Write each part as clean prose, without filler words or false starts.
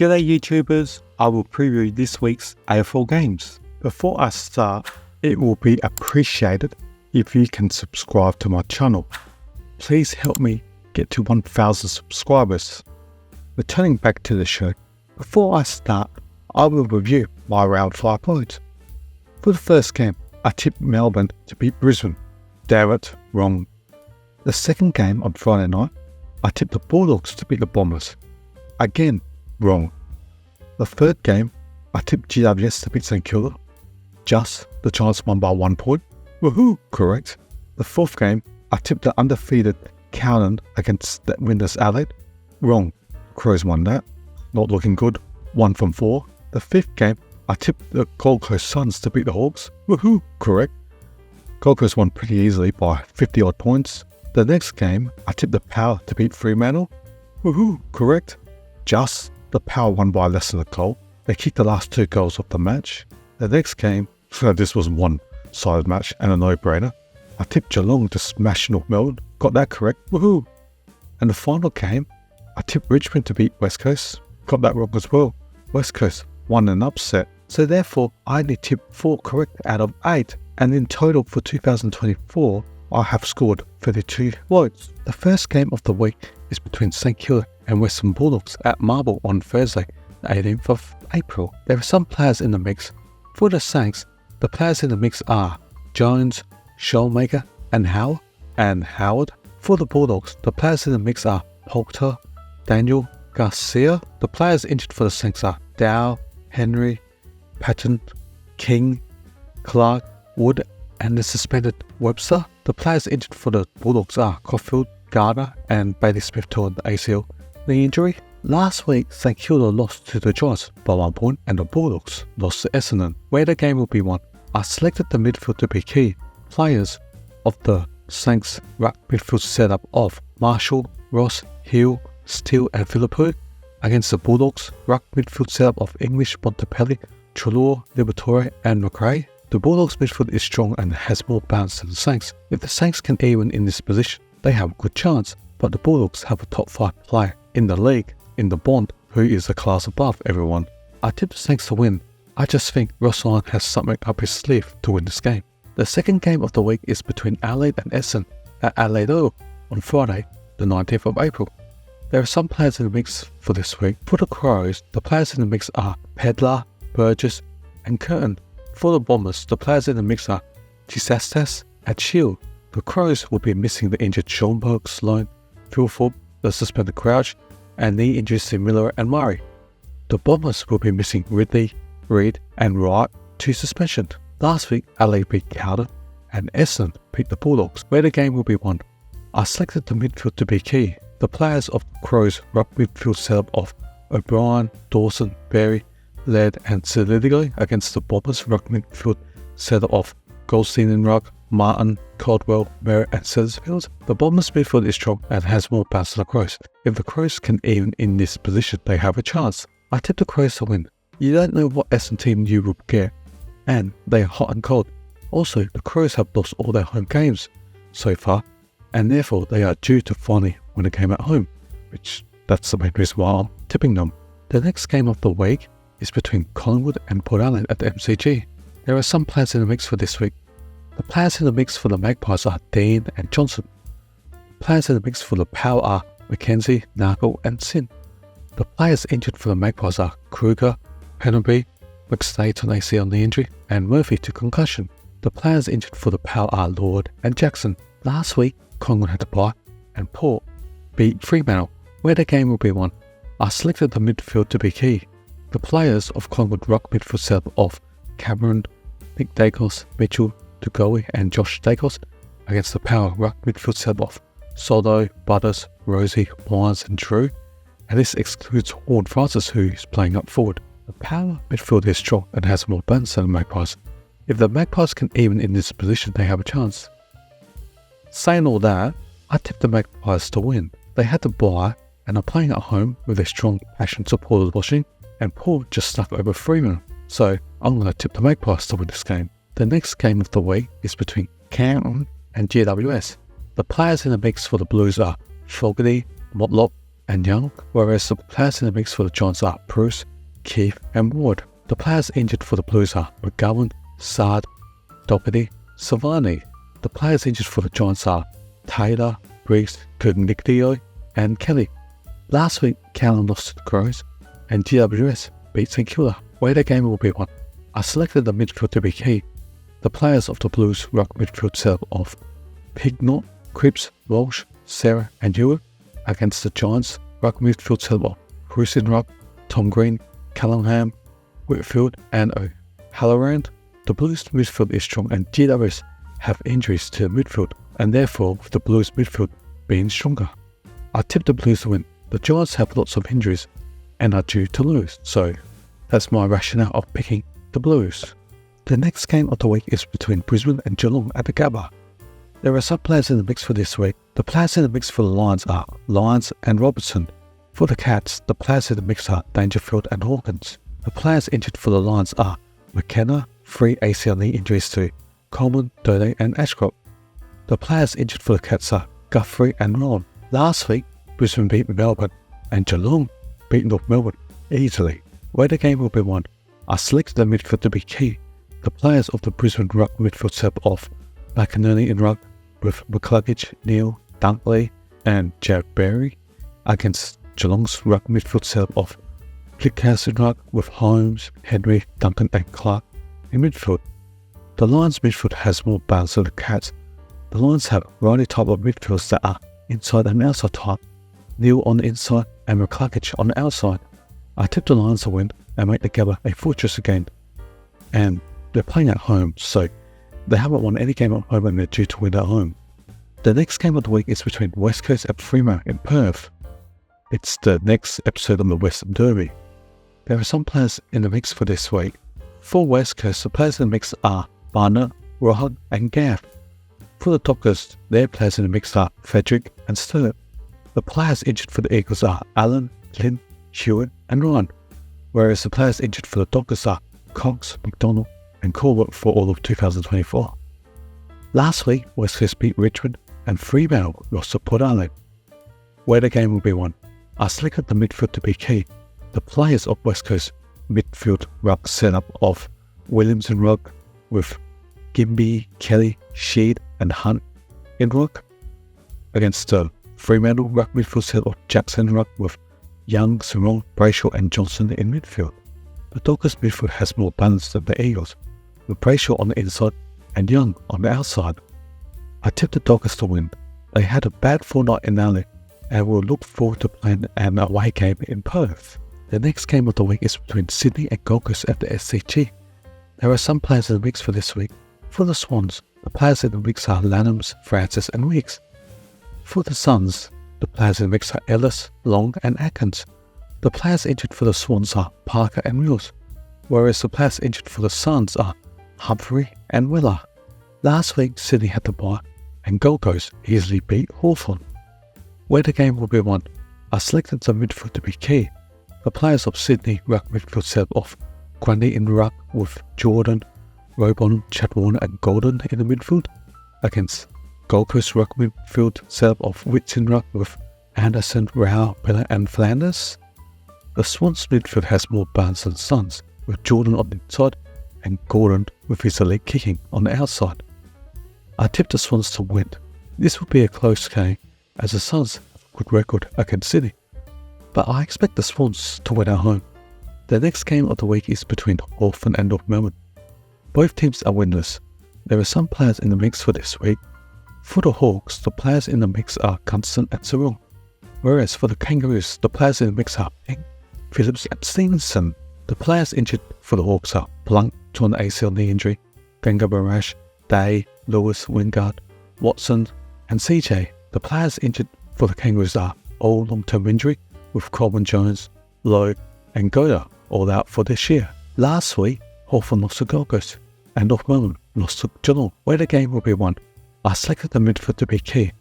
G'day YouTubers, I will preview this week's AFL games. Before I start, it will be appreciated if you can subscribe to my channel. Please help me get to 1,000 subscribers. Returning back to the show, before I start, I will review my round 5 points. For the first game, I tipped Melbourne to beat Brisbane. Damn it, wrong. The second game on Friday night, I tipped the Bulldogs to beat the Bombers. Again, wrong. The third game, I tipped GWS to beat St Kilda. Just the Giants won by 1 point. Woohoo, correct. The fourth game, I tipped the undefeated Cowden against the winners Adelaide. Wrong. Crows won that. Not looking good. 1 from 4. The fifth game, I tipped the Gold Coast Suns to beat the Hawks. Woohoo, correct. Gold Coast won pretty easily by 50 odd points. The next game, I tipped the Power to beat Fremantle. Woohoo, correct. Just the Power won by less than a goal. They kicked the last 2 goals of the match. The next game, this was one-sided match and a no-brainer. I tipped Geelong to smash North Melbourne. Got that correct. Woohoo! And the final game, I tipped Richmond to beat West Coast. Got that wrong as well. West Coast won an upset. So therefore, I only tipped 4 correct out of 8. And in total for 2024, I have scored 32 votes. The first game of the week is between St Kilda and Western Bulldogs at Marble on Thursday, the 18th of April. There are some players in the mix. For the Saints, the players in the mix are Jones, Shoalmaker, and Howard. For the Bulldogs, the players in the mix are Poulter, Daniel, Garcia. The players injured for the Saints are Dow, Henry, Patton, King, Clark, Wood, and the suspended Webster. The players injured for the Bulldogs are Caulfield, Gardner, and Bailey Smith toward the ACL knee injury. Last week, St Kilda lost to the Giants by 1 point and the Bulldogs lost to Essendon, where the game will be won. I selected the midfield to be key players of the Saints ruck midfield setup of Marshall, Ross, Hill, Steele, and Philippou against the Bulldogs ruck midfield setup of English, Bontempelli, Treloar, Liberatore, and McRae. The Bulldogs midfield is strong and has more balance than the Saints. If the Saints can even in this position, they have a good chance, but the Bulldogs have a top 5 player in the league, in the Bond, who is a class above everyone. I tipped the Saints to win. I just think Ross Lyon has something up his sleeve to win this game. The second game of the week is between Adelaide and Essendon at Adelaide Oval on Friday, the 19th of April. There are some players in the mix for this week. For the Crows, the players in the mix are Pedlar, Burgess, and Curtin. For the Bombers, the players in the mix are Chisastas and Shield. The Crows will be missing the injured Schoenberg, Sloan, Phil Forbes, the suspended Crouch, and knee injuries to Miller and Murray. The Bombers will be missing Ridley, Reid, and Wright to suspension. Last week, Adelaide beat Cowden, and Essendon beat the Bulldogs, where the game will be won. I selected the midfield to be key. The players of the Crows ruck midfield setup of O'Brien, Dawson, Berry, Laird, and Solidigo against the Bombers ruck midfield setup of Goldstein and Ruck, Martin, Caldwell, Merritt, and Settersfield. The Bombers midfield is strong and has more bounce than the Crows. If the Crows can even in this position, they have a chance. I tipped the Crows to win. You don't know what Essendon team you will get, and they are hot and cold. Also, the Crows have lost all their home games so far, and therefore they are due to finally win a game at home, which that's the main reason why I'm tipping them. The next game of the week is between Collingwood and Port Adelaide at the MCG. There are some players in the mix for this week. The players in the mix for the Magpies are Dean and Johnson. The players in the mix for the Power are McKenzie, Narkle, and Sin. The players injured for the Magpies are Kruger, Pennerby, McStay to an ACL knee injury, and Murphy to concussion. The players injured for the Power are Lord and Jackson. Last week, Collingwood had to bye, and Port beat Fremantle, where the game will be won. I selected the midfield to be key. The players of Collingwood ruck midfield setup of Cameron, Nick Dacos, Mitchell, Tugoe, and Josh Dacos against the Power ruck midfield setup of Soldo, Butters, Rosie, Lyons, and Drew, and this excludes Horn Francis, who is playing up forward. The Power midfield is strong and has more balance than the Magpies. If the Magpies can even in this position, they have a chance. Saying all that, I tipped the Magpies to win. They had to bye and are playing at home with their strong, passionate supporters watching, and Paul just stuck over Freeman. So I'm going to tip the Magpies to win this game. The next game of the week is between Canton and GWS. The players in the mix for the Blues are Fogarty, Motlop, and Young, whereas the players in the mix for the Giants are Bruce, Keith and Ward. The players injured for the Blues are McGowan, Sard, Doherty, Savani. The players injured for the Giants are Taylor, Briggs, Cogniglio and Kelly. Last week, Callum lost to the Crows and GWS beat St Kilda, where the game will be won. I selected the midfield to be key. The players of the Blues ruck midfield set of Pignott, Cripps, Walsh, Sarah and Hewitt against the Giants ruck midfield set of Bruce Ruck, Tom Green, Callum, Whitfield and O'Halloran. The Blues midfield is strong and GWS have injuries to the midfield, and therefore with the Blues midfield being stronger. I tipped the Blues to win. The Giants have lots of injuries and are due to lose, so that's my rationale of picking the Blues. The next game of the week is between Brisbane and Geelong at the Gabba. There are some players in the mix for this week. The players in the mix for the Lions are Lyons and Robertson. For the Cats, the players in the mix are Dangerfield and Hawkins. The players injured for the Lions are McKenna, 3 ACL knee injuries to Coleman, Dode and Ashcroft. The players injured for the Cats are Guthrie and Ron. Last week, Brisbane beat Melbourne and Geelong beat North Melbourne easily, where the game will be won. I selected the midfield to be key. The players of the Brisbane ruck midfield set of McInerney in ruck with McCluggage, Neil, Dunkley and Jared Berry against Geelong's ruck midfield set of Flickhouse in ruck with Holmes, Henry, Duncan and Clark in midfield. The Lions midfield has more balance than the Cats. The Lions have variety type of midfields that are inside and outside type, Neil on the inside and McCluggage on the outside. I tipped the Lions to win and make the Gabba a fortress again. And they're playing at home, so they haven't won any game at home and they're due to win at home. The next game of the week is between West Coast and Fremantle in Perth. It's the next episode on the Western Derby. There are some players in the mix for this week. For West Coast, the players in the mix are Barnett, Rohan and Gaff. For the Dockers, their players in the mix are Frederick and Sturt. The players injured for the Eagles are Allen, Lynn, Hewitt and Ryan, whereas the players injured for the Dockers are Cox, McDonald and Corbett for all of 2024. Last week, West Coast beat Richmond and Fremantle lost to Port Adelaide, where the game will be won. I selected the midfield to be key. The players of West Coast midfield ruck setup of Williams and ruck with Gimby, Kelly, Sheed and Hunt in ruck against the Fremantle ruck midfield set of Jackson ruck with Young, Simon, Brayshaw and Johnson in midfield. The Dockers midfield has more balance than the Eagles, with Brayshaw on the inside and Young on the outside. I tipped the Dockers to win. They had a bad fortnight in Adelaide and will look forward to playing an away game in Perth. The next game of the week is between Sydney and Gold Coast at the SCG. There are some players in the mix for this week. For the Swans, the players in the mix are Lannams, Francis and Weeks. For the Suns, the players in the mix are Ellis, Long and Atkins. The players injured for the Swans are Parker and Mills, whereas the players injured for the Suns are Humphrey and Willer. Last week, Sydney had the bye and Gold Coast easily beat Hawthorn, where the game will be won. I selected the midfield to be key. The players of Sydney ruck midfield set of Grundy in ruck with Jordan, Robon, Chad Warner and Golden in the midfield against Gold Coast ruck midfield set of Witts in ruck with Anderson, Rao, Miller and Flanders. The Swans midfield has more balance than the Suns, with Jordan on the inside and Gordon with his elite kicking on the outside. I tipped the Swans to win. This will be a close game as the Suns have a good record against Sydney, but I expect the Swans to win at home. The next game of the week is between Hawthorn and North Melbourne. Both teams are winless. There are some players in the mix for this week. For the Hawks, the players in the mix are Gunston and Cyril, whereas for the Kangaroos, the players in the mix are Ping, Phillips and Stevenson. The players injured for the Hawks are Blunt to an ACL knee injury, Ganga Barash, Day, Lewis, Wingard, Watson and CJ. The players injured for the Kangaroos are all long-term injury, with Coleman Jones, Lowe and Goda all out for this year. Last week, Hawthorn lost to Gold Coast and North Melbourne lost to Geelong, where the game will be won. I selected the midfield to be key.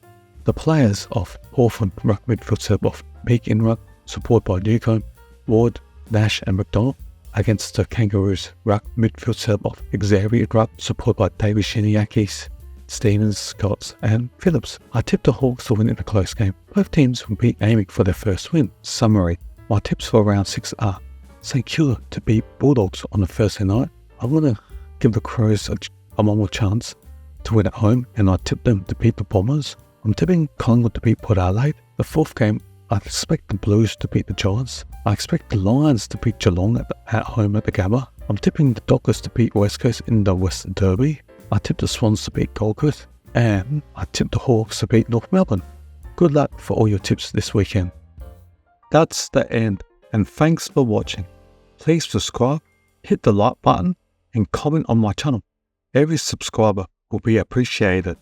The players of Hawthorn ruck midfield set of Meek in ruck, supported by Newcombe, Ward, Nash and McDonald, against the Kangaroos ruck midfield set of Xavier in ruck, supported by David Shiniakis, Stevens, Scots and Phillips. I tipped the Hawks to win in a close game. Both teams will be aiming for their first win. Summary. My tips for round 6 are St Kilda to beat Bulldogs on a Thursday night. I'm going to give the Crows a one more chance to win at home, and I tipped them to beat the Bombers. I'm tipping Collingwood to beat Port Adelaide. The fourth game, I expect the Blues to beat the Giants. I expect the Lions to beat Geelong at home at the Gabba. I'm tipping the Dockers to beat West Coast in the Western Derby. I tipped the Swans to beat Gold Coast. And I tipped the Hawks to beat North Melbourne. Good luck for all your tips this weekend. That's the end, and thanks for watching. Please subscribe, hit the like button, and comment on my channel. Every subscriber will be appreciated.